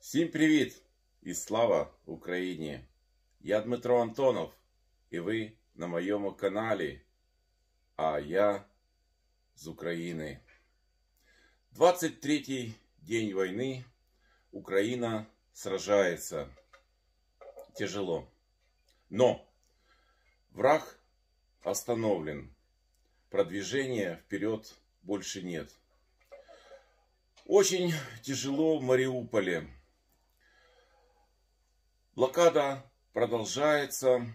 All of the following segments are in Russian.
Всім привіт і слава Україні! Я Дмитро Антонов, і ви на моєму каналі, а я з України. 23-й день войны, Украина сражается. Тяжело. Но враг остановлен. Продвижения вперед больше нет. Очень тяжело в Мариуполе. Блокада продолжается.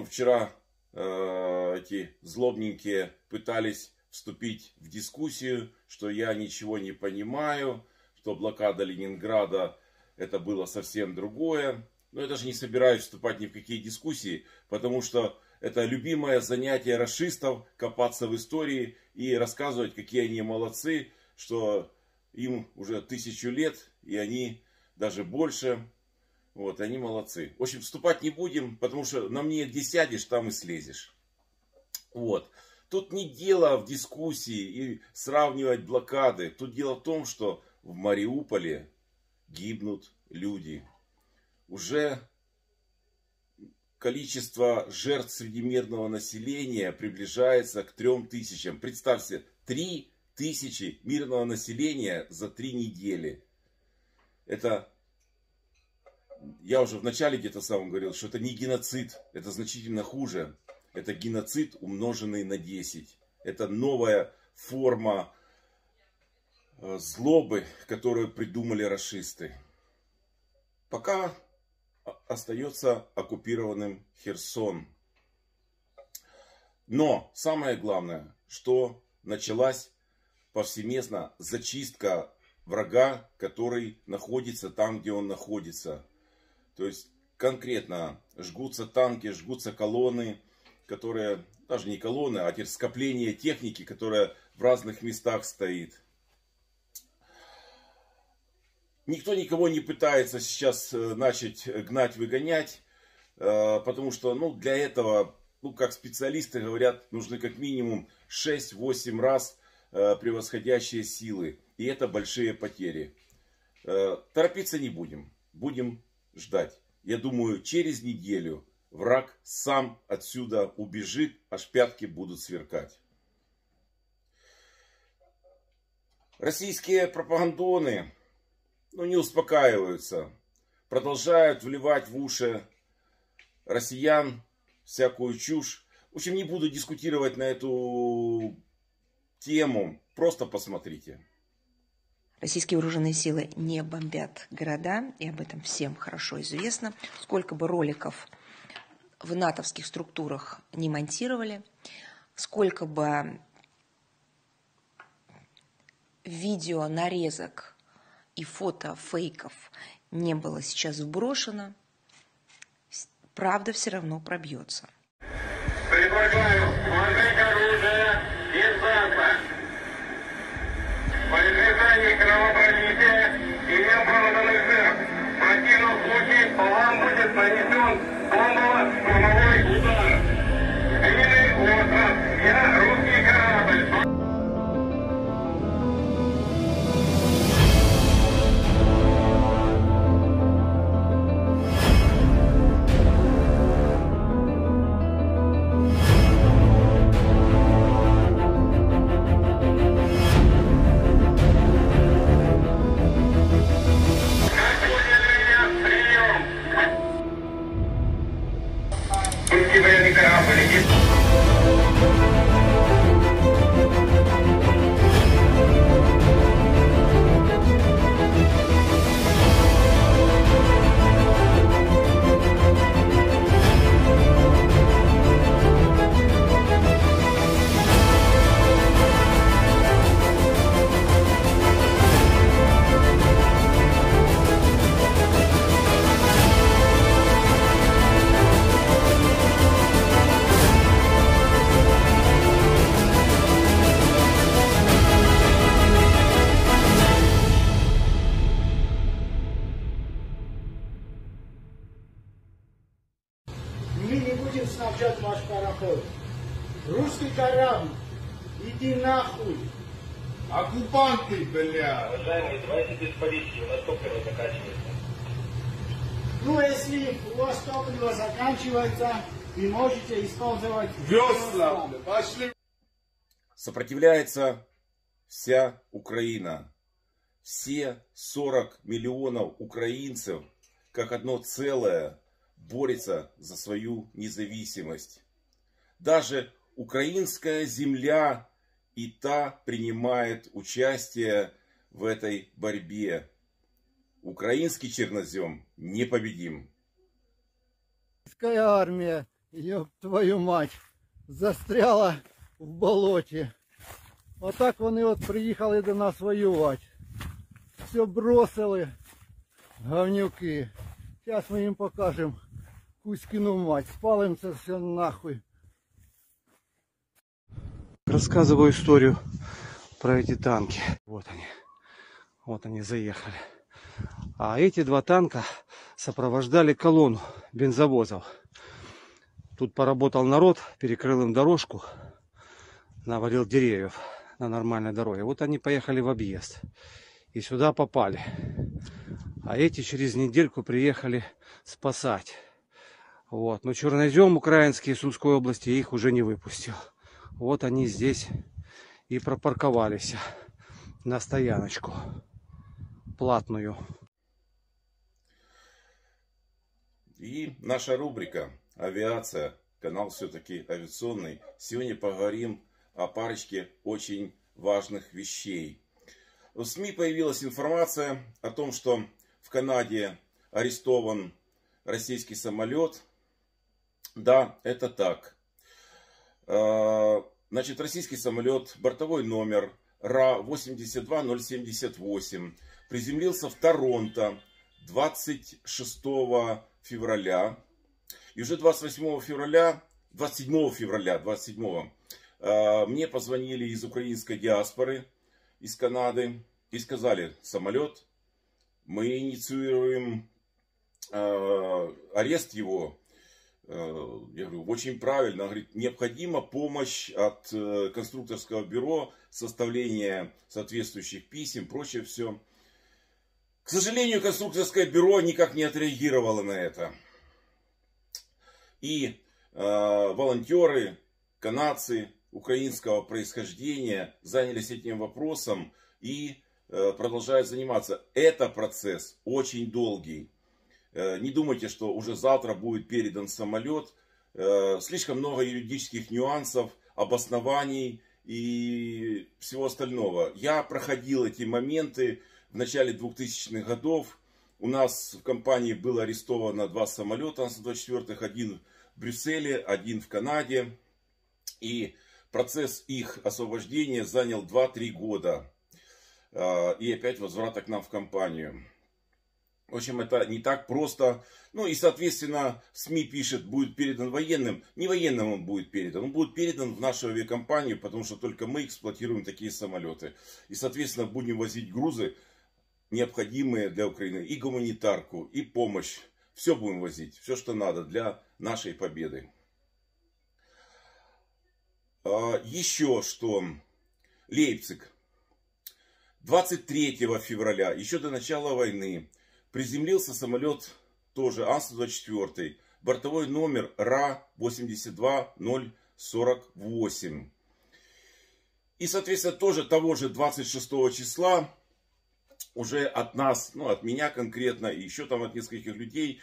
Вчера эти злобненькие пытались вступить в дискуссию, что я ничего не понимаю, что блокада Ленинграда это было совсем другое. Но я даже не собираюсь вступать ни в какие дискуссии, потому что это любимое занятие рашистов — копаться в истории и рассказывать, какие они молодцы, что им уже 1000 лет, и они даже больше. Вот, они молодцы. В общем, вступать не будем, потому что на мне где сядешь, там и слезешь. Вот. Тут не дело в дискуссии и сравнивать блокады. Тут дело в том, что в Мариуполе гибнут люди. Уже количество жертв среди мирного населения приближается к 3000. Представьте, 3000 мирного населения за 3 недели. Это, я уже в начале где-то сам говорил, что это не геноцид, это значительно хуже. Это геноцид, умноженный на 10. Это новая форма злобы, которую придумали рашисты. Пока остается оккупированным Херсон. Но самое главное, что началась повсеместно зачистка врага, который находится там, где он находится. То есть конкретно жгутся танки, жгутся колонны, которые, даже не колонны, а теперь скопление техники, которая в разных местах стоит. Никто никого не пытается сейчас начать гнать, выгонять, потому что для этого, как специалисты говорят, нужны как минимум 6-8 раз превосходящие силы. И это большие потери. Торопиться не будем. Будем ждать. Я думаю, через неделю враг сам отсюда убежит, аж пятки будут сверкать. Российские пропагандоны не успокаиваются. Продолжают вливать в уши россиян всякую чушь. В общем, не буду дискутировать на эту тему. Просто посмотрите. Российские вооруженные силы не бомбят города, и об этом всем хорошо известно. Сколько бы роликов в натовских структурах не монтировали, сколько бы видео, нарезок и фото фейков не было сейчас вброшено, правда все равно пробьется. Предлагаю сложить оружие без запаха. По избежанию кровопролития и неоправданных жертв. В противном случае по вам будет нанесен бомбово-штурмовой удар. Длинный остров. Я русский корабль. Мы не будем снабжать ваш пароход. Русский корабль, иди нахуй. Оккупанты, бля. Уважаемые, давайте без политики, у нас топливо заканчивается. Ну, если у вас топливо заканчивается, вы можете использовать Весла, бля, пошли. Сопротивляется вся Украина. Все 40 миллионов украинцев, как одно целое, борются за свою независимость. Даже украинская земля и та принимает участие в этой борьбе. Украинский чернозем непобедим. Российская армия, ёб твою мать, застряла в болоті. Отак вони от приїхали до нас воювати. Все бросили, говнюки. Зараз ми їм покажемо Кузькину мать. Спалим це все нахуй. Рассказываю историю про эти танки. Вот они заехали. А эти два танка сопровождали колонну бензовозов. Тут поработал народ, перекрыл им дорожку, навалил деревьев на нормальной дороге. Вот они поехали в объезд и сюда попали. А эти через недельку приехали спасать. Вот. Но чернозем украинский из Сумской области их уже не выпустил. Вот они здесь и пропарковались на стояночку платную. И наша рубрика «Авиация», канал все-таки авиационный. Сегодня поговорим о парочке очень важных вещей. В СМИ появилась информация о том, что в Канаде арестован российский самолет. Да, это так. Значит, российский самолет, бортовой номер РА-82078, приземлился в Торонто 26 февраля. И уже 27 февраля, мне позвонили из украинской диаспоры, из Канады, и сказали: самолет, мы инициируем арест его. Я говорю: очень правильно. Он говорит: необходима помощь от конструкторского бюро, составление соответствующих писем, прочее все. К сожалению, конструкторское бюро никак не отреагировало на это. И волонтеры, канадцы украинского происхождения занялись этим вопросом и продолжают заниматься. Это процесс очень долгий. Не думайте, что уже завтра будет передан самолет. Слишком много юридических нюансов, обоснований и всего остального. Я проходил эти моменты в начале 2000-х годов. У нас в компании было арестовано 2 самолета Ан-124, один в Брюсселе, один в Канаде. И процесс их освобождения занял 2-3 года. И опять возврата к нам в компанию. В общем, это не так просто. Ну и, соответственно, СМИ пишет: будет передан военным. Не военным он будет передан. Он будет передан в нашу авиакомпанию, потому что только мы эксплуатируем такие самолеты. И, соответственно, будем возить грузы, необходимые для Украины. И гуманитарку, и помощь. Все будем возить. Все, что надо для нашей победы. Еще что. Лейпциг. 23 февраля, еще до начала войны, приземлился самолет тоже Ан-124, бортовой номер РА-82048. И, соответственно, тоже того же 26 числа уже от нас, ну от меня конкретно, и еще там от нескольких людей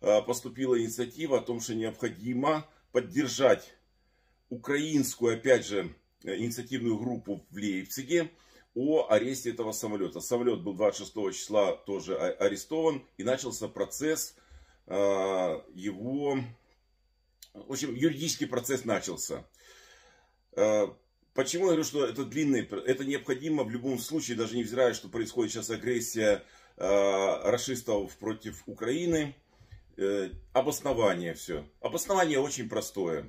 поступила инициатива о том, что необходимо поддержать украинскую, опять же, инициативную группу в Лейпциге о аресте этого самолета. Самолет был 26 числа тоже арестован, и начался процесс его, в общем, юридический процесс начался. Почему я говорю, что это длинный, это необходимо в любом случае, даже невзирая, что происходит сейчас агрессия рашистов против Украины. Обоснование все. Обоснование очень простое.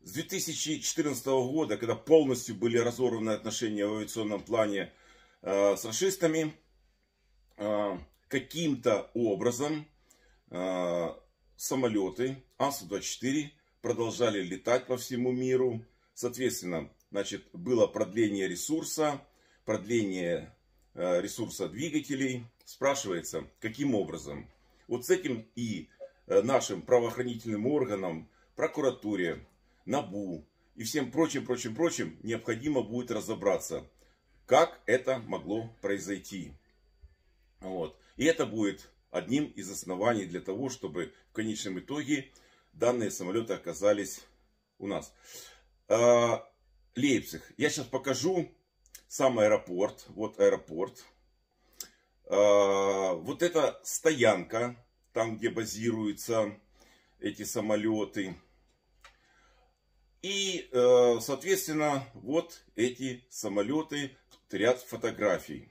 С 2014 года, когда полностью были разорваны отношения в авиационном плане с рашистами, каким-то образом самолеты Ан-124 продолжали летать по всему миру. Соответственно, значит, было продление ресурса, продление ресурса двигателей. Спрашивается, каким образом? Вот с этим и нашим правоохранительным органам, прокуратуре, НАБУ и всем прочим необходимо будет разобраться, как это могло произойти. Вот. И это будет одним из оснований для того, чтобы в конечном итоге данные самолеты оказались у нас. Лейпциг. Я сейчас покажу сам аэропорт. Вот аэропорт. Вот это стоянка, там где базируются эти самолеты. И, соответственно, вот эти самолеты, тут ряд фотографий.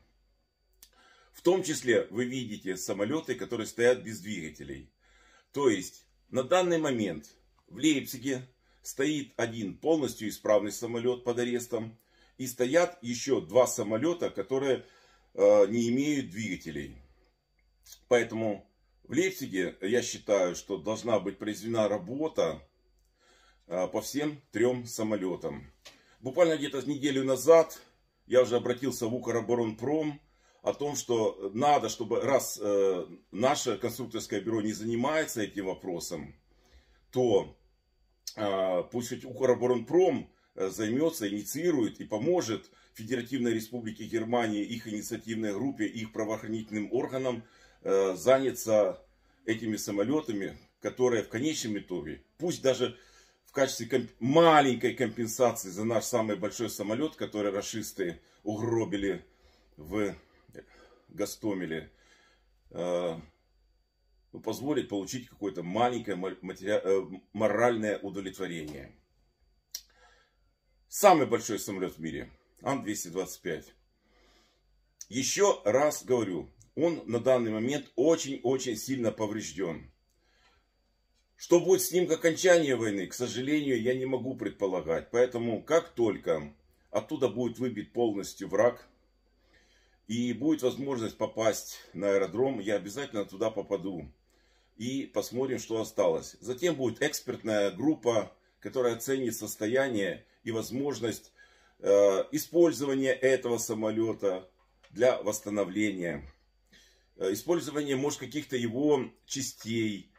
В том числе вы видите самолеты, которые стоят без двигателей. То есть на данный момент в Лейпциге стоит один полностью исправный самолет под арестом. И стоят еще два самолета, которые не имеют двигателей. Поэтому в Лейпциге я считаю, что должна быть произведена работа по всем трем самолетам. Буквально где-то неделю назад я уже обратился в Укроборонпром о том, что надо, чтобы раз наше конструкторское бюро не занимается этим вопросом, то пусть Укроборонпром займется, инициирует и поможет Федеративной Республике Германии, их инициативной группе, их правоохранительным органам заняться этими самолетами, которые в конечном итоге, пусть даже в качестве маленькой компенсации за наш самый большой самолет, который рашисты угробили в Гостомеле, позволит получить какое-то маленькое моральное удовлетворение. Самый большой самолет в мире, Ан-225. Еще раз говорю, он на данный момент очень-очень сильно поврежден. Что будет с ним к окончанию войны, к сожалению, я не могу предполагать. Поэтому, как только оттуда будет выбит полностью враг, и будет возможность попасть на аэродром, я обязательно туда попаду. И посмотрим, что осталось. Затем будет экспертная группа, которая оценит состояние и возможность использования этого самолета для восстановления. Использование, может, каких-то его частей.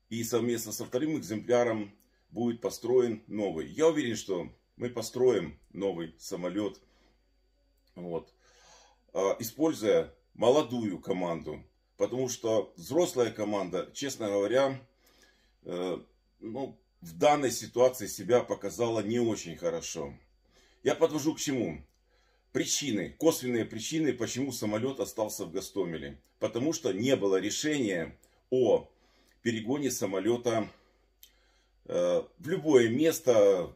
И совместно со вторым экземпляром будет построен новый. Я уверен, что мы построим новый самолет. Вот. Используя молодую команду. Потому что взрослая команда, честно говоря, в данной ситуации себя показала не очень хорошо. Я подвожу к чему? Причины, косвенные причины, почему самолет остался в Гостомеле. Потому что не было решения о перегоне самолета в любое место.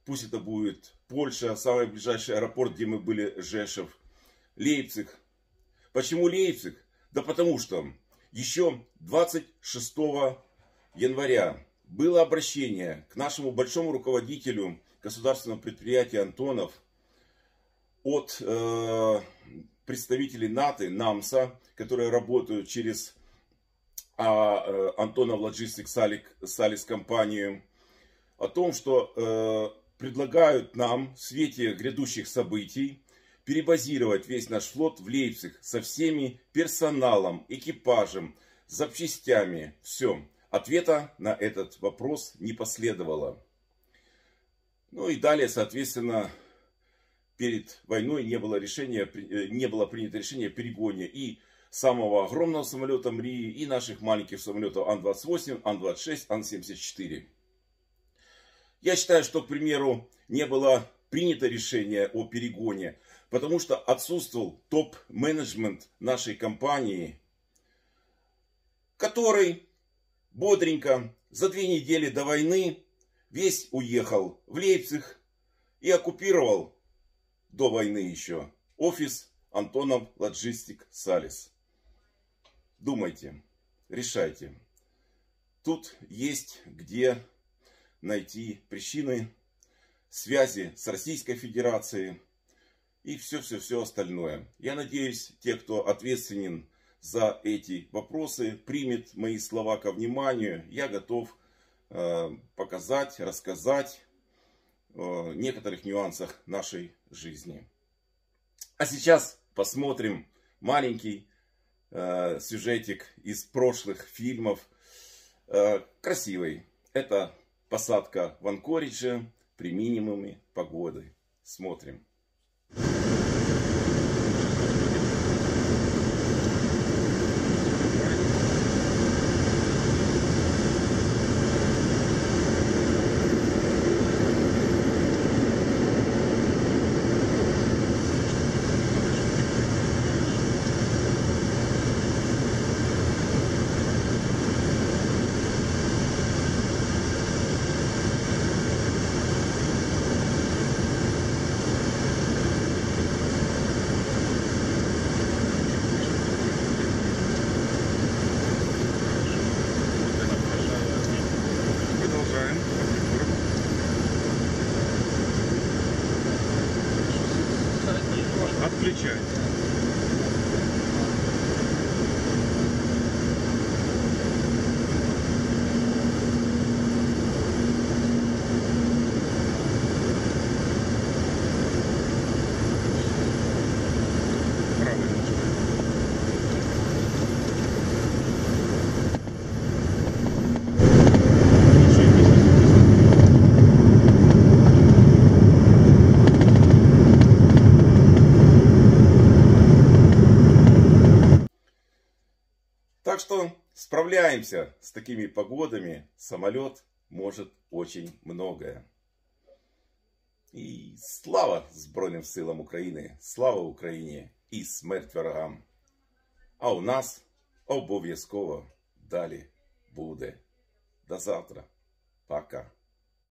Пусть это будет Польша, самый ближайший аэропорт, где мы были, Жешев, Лейпциг. Почему Лейпциг? Да потому что еще 26 января было обращение к нашему большому руководителю государственного предприятия Антонов от представителей НАТО, НАМСа, которые работают через Антонов Logistics Salis компанию, о том, что предлагают нам в свете грядущих событий перебазировать весь наш флот в Лейпциг со всеми персоналом, экипажем, запчастями. Все. Ответа на этот вопрос не последовало. Ну и далее, соответственно, перед войной не было принято решение о перегоне и самого огромного самолета МРИ, и наших маленьких самолетов Ан-28, Ан-26, Ан-74. Я считаю, что, к примеру, не было принято решение о перегоне, потому что отсутствовал топ-менеджмент нашей компании, который бодренько за 2 недели до войны весь уехал в Лейпциг и оккупировал до войны еще офис Антонов Logistics Salis. Думайте, решайте. Тут есть где найти причины, связи с Российской Федерацией и все остальное. Я надеюсь, те, кто ответственен за эти вопросы, примет мои слова ко вниманию. Я готов показать, рассказать о некоторых нюансах нашей жизни. А сейчас посмотрим маленький сюжетик из прошлых фильмов. Красивый. Это посадка в Анкоридже при минимуме погоды. Смотрим. Отключать. Так что справляемся с такими погодами. Самолет может очень многое. І слава Збройним силам України, слава Україні і смерть ворогам. А у нас обов'язково далі буде. До завтра. Пока.